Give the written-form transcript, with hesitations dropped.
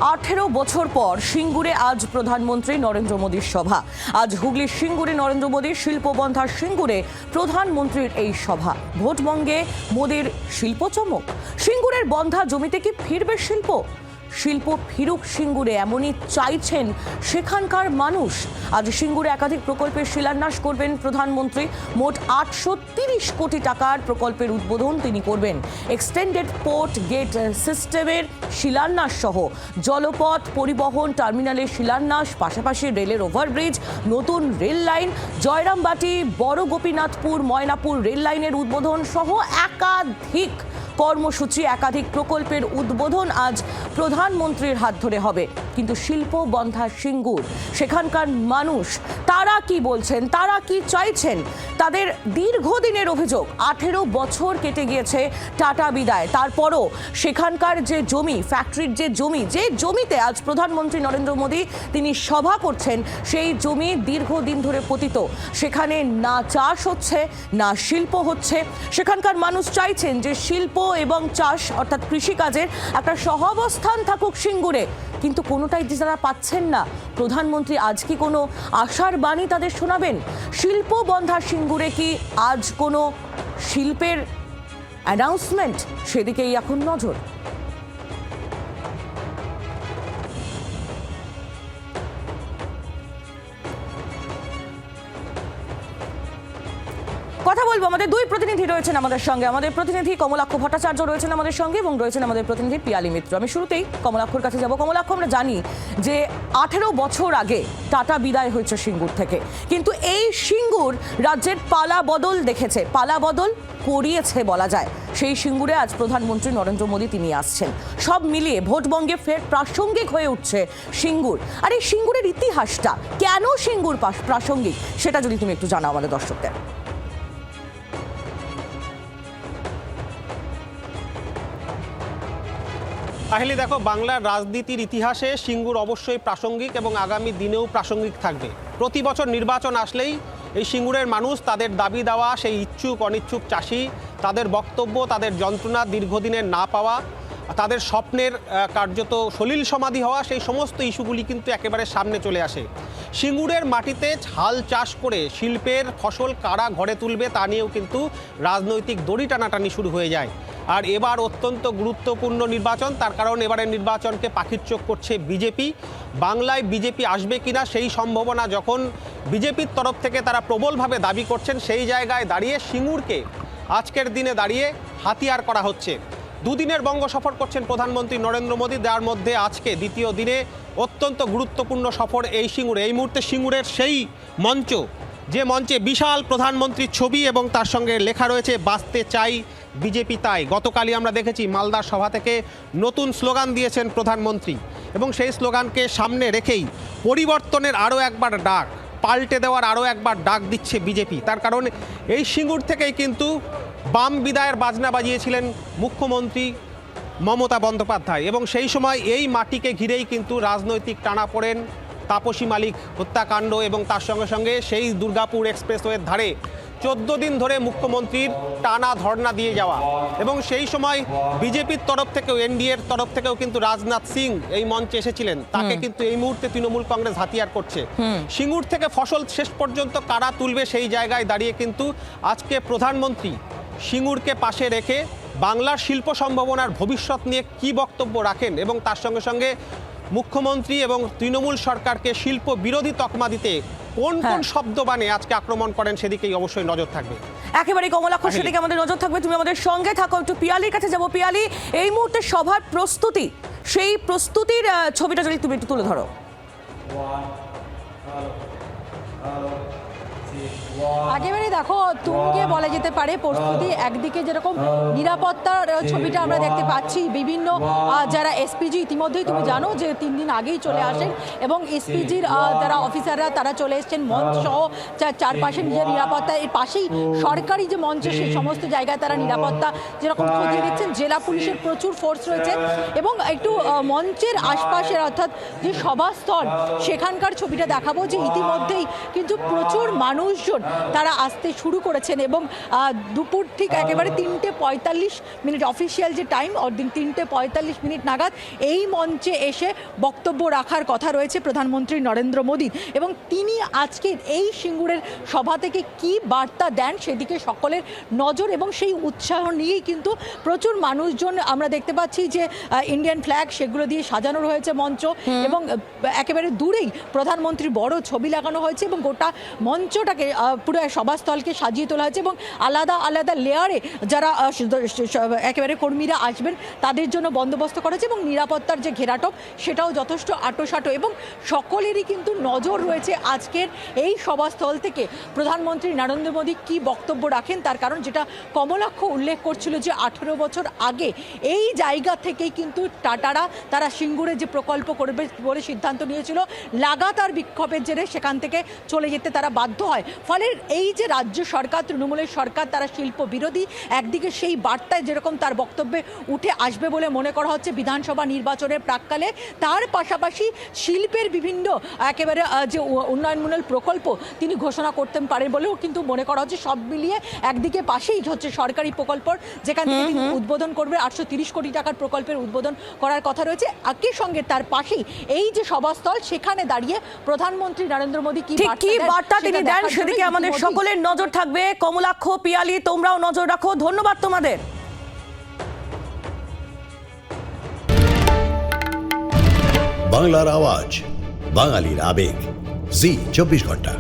18 বছর পর সিঙ্গুরে আজ প্রধানমন্ত্রী নরেন্দ্র মোদীর সভা। আজ হুগলির সিঙ্গুরে নরেন্দ্র মোদীর শিল্পবন্ধা সিঙ্গুরে প্রধানমন্ত্রীর এই সভা। ভোটবঙ্গে মোদীর শিল্প চমক। সিঙ্গুরের বন্ধা জমিতে কি ফিরবে শিল্প? শিল্প ফিরুক সিঙ্গুরে এমনই চাইছেন সেখানকার মানুষ। আজ সিঙ্গুরে একাধিক প্রকল্পের শিলান্যাস করবেন প্রধানমন্ত্রী। মোট 830 কোটি টাকার প্রকল্পের উদ্বোধন তিনি করবেন। এক্সটেন্ডেড পোর্ট গেট সিস্টেমের শিলান্যাস সহ জলপথ পরিবহন টার্মিনালের শিলান্যাস, পাশাপাশি রেলের ওভারব্রিজ, নতুন রেল লাইন, জয়রামবাটি বড় গোপীনাথপুর ময়নাপুর রেল লাইনের উদ্বোধন সহ একাধিক কর্মসূচি, একাধিক প্রকল্পের উদ্বোধন আজ প্রধানমন্ত্রীর হাত ধরে হবে। কিন্তু শিল্প বন্ধা সিঙ্গুর, সেখানকার মানুষ তারা কি বলছেন, তারা কি চাইছেন? তাদের দীর্ঘদিনের অভিযোগ, 18 বছর কেটে গিয়েছে টাটা বিদায়, তারপরও সেখানকার যে জমি, ফ্যাক্টরির যে জমি, যে জমিতে আজ প্রধানমন্ত্রী নরেন্দ্র মোদী তিনি সভা করছেন, সেই জমি দীর্ঘদিন ধরে পতিত। সেখানে না চাষ হচ্ছে, না শিল্প হচ্ছে। সেখানকার মানুষ চাইছেন যে শিল্প এবং চাষ অর্থাৎ কৃষিকাজের একটা সহাবস্থান থাকুক সিঙ্গুরে, কিন্তু কোনোটাই তারা পাচ্ছেন না। প্রধানমন্ত্রী আজ কি কোনো আশার বাণী তাদের শোনাবেন? শিল্প বন্ধা সিঙ্গুরে কি আজ কোনো শিল্পের অ্যানাউন্সমেন্ট? সেদিকেই এখন নজর। কথা বলবো, আমাদের দুই প্রতিনিধি রয়েছেন আমাদের সঙ্গে। আমাদের প্রতিনিধি কমলাক্ষ ভট্টাচার্য রয়েছেন আমাদের সঙ্গে এবং রয়েছেন আমাদের প্রতিনিধি পিয়ালি মিত্র। আমি শুরুতেই কমলাক্ষর কাছে যাব। কমলাক্ষ, আমরা জানি যে 18 বছর আগে টাটা বিদায় হয়েছে সিঙ্গুর থেকে, কিন্তু এই সিঙ্গুর রাজ্যের পালা বদল দেখেছে, পালা বদল করিয়েছে বলা যায়। সেই সিঙ্গুরে আজ প্রধানমন্ত্রী নরেন্দ্র মোদী তিনি আসছেন। সব মিলিয়ে ভোটবঙ্গে ফের প্রাসঙ্গিক হয়ে উঠছে সিঙ্গুর। আর এই সিঙ্গুরের ইতিহাসটা, কেন সিঙ্গুর প্রাসঙ্গিক, সেটা যদি তুমি একটু জানাও আমাদের দর্শকদের। তাহলে দেখো, বাংলার রাজনীতির ইতিহাসে সিঙ্গুর অবশ্যই প্রাসঙ্গিক এবং আগামী দিনেও প্রাসঙ্গিক থাকবে। প্রতি বছর নির্বাচন আসলেই এই সিঙ্গুরের মানুষ তাদের দাবি দেওয়া, সেই ইচ্ছুক অনিচ্ছুক চাষি, তাদের বক্তব্য, তাদের যন্ত্রণা, দীর্ঘদিনের না পাওয়া, তাদের স্বপ্নের কার্যত সলিল সমাধি হওয়া, সেই সমস্ত ইস্যুগুলি কিন্তু একেবারে সামনে চলে আসে। সিঙ্গুরের মাটিতে হাল চাষ করে শিল্পের ফসল কারা ঘরে তুলবে তা নিয়েও কিন্তু রাজনৈতিক দড়ি টানাটানি শুরু হয়ে যায়। আর এবার অত্যন্ত গুরুত্বপূর্ণ নির্বাচন, তার কারণ এবারের নির্বাচনকে পাখির চোখ করছে বিজেপি। বাংলায় বিজেপি আসবে কিনা সেই সম্ভাবনা যখন বিজেপির তরফ থেকে তারা প্রবলভাবে দাবি করছেন, সেই জায়গায় দাঁড়িয়ে সিঙ্গুরকে আজকের দিনে দাঁড়িয়ে হাতিয়ার করা হচ্ছে। দুদিনের বঙ্গ সফর করছেন প্রধানমন্ত্রী নরেন্দ্র মোদী, যার মধ্যে আজকে দ্বিতীয় দিনে অত্যন্ত গুরুত্বপূর্ণ সফর এই সিঙ্গুরে। এই মুহূর্তে সিঙ্গুরের সেই মঞ্চ, যে মঞ্চে বিশাল প্রধানমন্ত্রীর ছবি এবং তার সঙ্গে লেখা রয়েছে বাঁচতে চাই বিজেপি তাই। গতকালই আমরা দেখেছি মালদার সভা থেকে নতুন স্লোগান দিয়েছেন প্রধানমন্ত্রী এবং সেই স্লোগানকে সামনে রেখেই পরিবর্তনের আরও একবার ডাক, পাল্টে দেওয়ার আরও একবার ডাক দিচ্ছে বিজেপি। তার কারণ এই সিঙ্গুর থেকেই কিন্তু বাম বিদায়ের বাজনা বাজিয়েছিলেন মুখ্যমন্ত্রী মমতা বন্দ্যোপাধ্যায় এবং সেই সময় এই মাটিকে ঘিরেই কিন্তু রাজনৈতিক টানাপোড়েন, তাপসী মালিক হত্যাকাণ্ড এবং তার সঙ্গে সঙ্গে সেই দুর্গাপুর এক্সপ্রেসওয়ের ধারে 14 দিন ধরে মুখ্যমন্ত্রীর টানা ধর্ণা দিয়ে যাওয়া এবং সেই সময় বিজেপির তরফ থেকেও, এনডিএর তরফ থেকেও কিন্তু রাজনাথ সিং এই মঞ্চে এসেছিলেন। তাকে কিন্তু এই মুহূর্তে তৃণমূল কংগ্রেস হাতিয়ার করছে। সিঙ্গুর থেকে ফসল শেষ পর্যন্ত কারা তুলবে সেই জায়গায় দাঁড়িয়ে কিন্তু আজকে প্রধানমন্ত্রী সিঙ্গুরকে পাশে রেখে বাংলার শিল্প সম্ভাবনার ভবিষ্যৎ নিয়ে কি বক্তব্য রাখেন এবং তার সঙ্গে সঙ্গে মুখ্যমন্ত্রী এবং তৃণমূল সরকারকে শিল্প বিরোধী তকমা দিতে কোন কোন শব্দবাণে আজকে আক্রমণ করেন সেদিকেই অবশ্যই নজর থাকবে। একেবারে কমলাক্ষ, সেদিকে আমাদের নজর থাকবে। তুমি আমাদের সঙ্গে থাকো। একটু পিয়ালির কাছে যাবো। পিয়ালি, এই মুহূর্তে সভার প্রস্তুতি, সেই প্রস্তুতির ছবিটা যদি তুমি একটু তুলে ধরো। একেবারে দেখো, তুঙ্গে বলা যেতে পারে প্রস্তুতি। একদিকে যেরকম নিরাপত্তার ছবিটা আমরা দেখতে পাচ্ছি, বিভিন্ন যারা এসপিজি ইতিমধ্যেই তুমি জানো যে 3 দিন আগেই চলে আসেন এবং এসপিজির যারা অফিসাররা তারা চলে এসছেন মঞ্চ সহ চারপাশে নিজের নিরাপত্তা। এর পাশেই সরকারি যে মঞ্চ, সেই সমস্ত জায়গায় তারা নিরাপত্তা যেরকম খতিয়ে দিচ্ছেন। জেলা পুলিশের প্রচুর ফোর্স রয়েছে এবং একটু মঞ্চের আশপাশের অর্থাৎ যে সভাস্থল সেখানকার ছবিটা দেখাবো যে ইতিমধ্যেই কিন্তু প্রচুর মানুষজন তারা আসতে শুরু করেছেন এবং দুপুর ঠিক একেবারে 3:45 অফিসিয়াল যে টাইম 3:45 নাগাদ এই মঞ্চে এসে বক্তব্য রাখার কথা রয়েছে প্রধানমন্ত্রী নরেন্দ্র মোদী এবং তিনি আজকের এই সিঙ্গুরের সভা থেকে কি বার্তা দেন সেদিকে সকলের নজর এবং সেই উৎসাহ নিয়েই কিন্তু প্রচুর মানুষজন আমরা দেখতে পাচ্ছি যে ইন্ডিয়ান ফ্ল্যাগ সেগুলো দিয়ে সাজানো রয়েছে মঞ্চ এবং একেবারে দূরেই প্রধানমন্ত্রীর বড় ছবি লাগানো হয়েছে এবং গোটা মঞ্চটাকে পুরো সভাস্থলকে সাজিয়ে তোলা হয়েছে এবং আলাদা আলাদা লেয়ারে যারা একেবারে কর্মীরা আসবেন তাদের জন্য বন্দোবস্ত করা হয়েছে এবং নিরাপত্তার যে ঘেরাটোপ সেটাও যথেষ্ট আঁটোসাঁটো এবং সকলেরই কিন্তু নজর রয়েছে আজকের এই সভাস্থল থেকে প্রধানমন্ত্রী নরেন্দ্র মোদী কী বক্তব্য রাখেন তার কারণ যেটা কমলাক্ষ উল্লেখ করছিল যে 18 বছর আগে এই জায়গা থেকেই কিন্তু টাটারা তারা সিঙ্গুরে যে প্রকল্প করবে বলে সিদ্ধান্ত নিয়েছিল লাগাতার বিক্ষোভের জেরে সেখান থেকে চলে যেতে তারা বাধ্য হয় ফলে এই যে রাজ্য সরকার তৃণমূলের সরকার তারা শিল্প বিরোধী একদিকে সেই বার্তায় যেরকম তার বক্তব্যে উঠে আসবে বলে মনে করা হচ্ছে বিধানসভা নির্বাচনের প্রাক্কালে তার পাশাপাশি শিল্পের বিভিন্ন একেবারে যে উন্নয়নমূলক প্রকল্প তিনি ঘোষণা করতে পারেন বলেও কিন্তু মনে করা হচ্ছে সব মিলিয়ে একদিকে পাশেই হচ্ছে সরকারি প্রকল্প যেখান থেকে তিনি উদ্বোধন করবে 830 কোটি টাকার প্রকল্পের উদ্বোধন করার কথা রয়েছে একই সঙ্গে তার পাশেই এই যে সভাস্থল সেখানে দাঁড়িয়ে প্রধানমন্ত্রী নরেন্দ্র মোদী কি বার্তা তিনি দেন সেদিকে আমাদের সকলের নজর থাকবে। কমলাক্ষ, পিয়ালি, তোমরাও নজর রাখো। ধন্যবাদ তোমাদের। বাংলার আওয়াজ, বাঙালির আবেগ, জি 24 ঘন্টা।